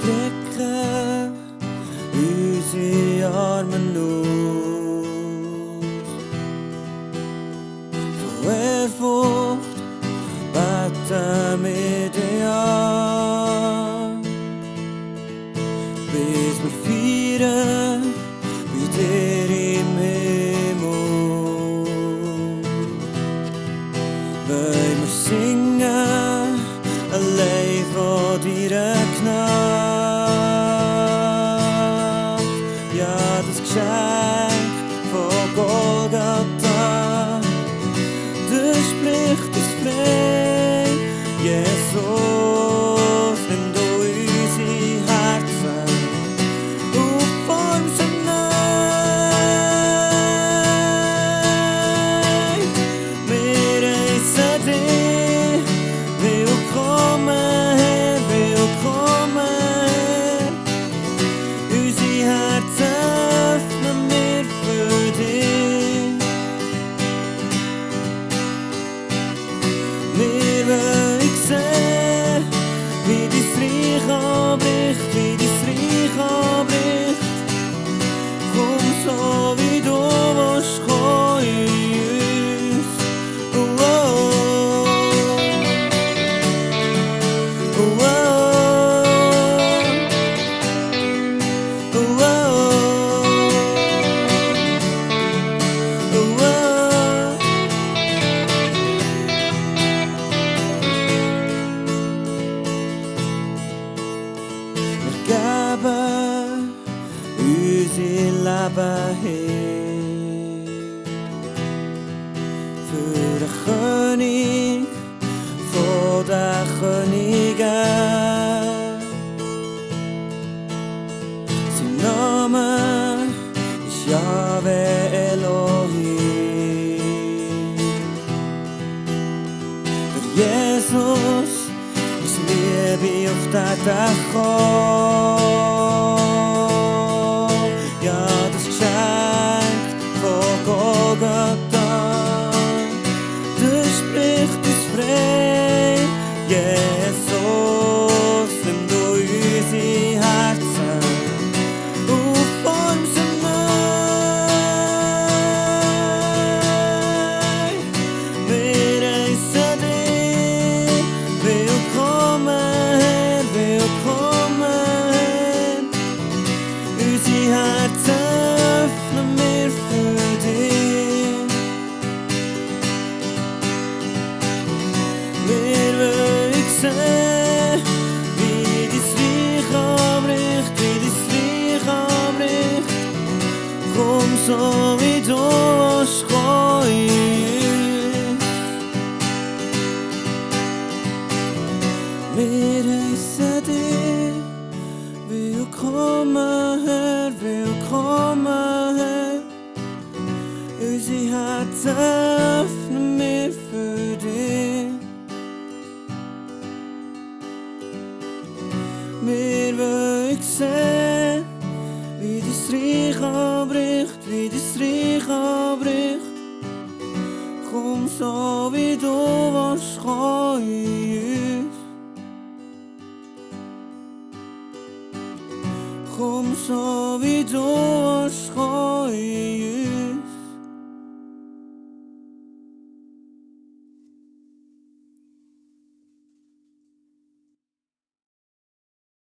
strekken unsere Arme aus. Von Ehrfurcht beten wir dich an, bis wir feiern bei dir im Himmel. Wollen wir singen allein von deiner Gnade, ja, das Geschenk von Golgatha, das spricht uns frei. Jesus, nimm du unsere Herzen und form sie neu. Wir heissen dich willkommen, Herr, willkommen. Unsere Herzen öffnen wir für dich. Wir wollen sehen, wie dein Reich anbricht, wie dein Reich anbricht. Komm so, wie du willst, komm in uns. Oh, oh, oh, oh, oh, oh, oh, oh. Wir geben unser Leben hin für den König von den Königen. Sein Name ist Jahwe Elohim. Für Jesus ist Liebe auf der Erde gekommen. Ja, das Geschenk von Golgatha, das spricht uns frei. Jesus, nimm du unsere Herzen und form sie neu. Wir heissen dich willkommen, Herr, willkommen. Unsere Herzen öffnen wir für dich. Wir wollen sehen, wie dein Reich anbricht, wie dein Reich anbricht. Komm so, wie du willst, komm in uns. Wir heissen dich willkommen, Herr, willkommen, Herr. Unsere Herzen öffnen wir für dich. Wir wollen sehen, wie dein Reich anbricht, wie dein Reich anbricht. Komm so, wie du willst, komm in uns. Komm so, wie du willst, komm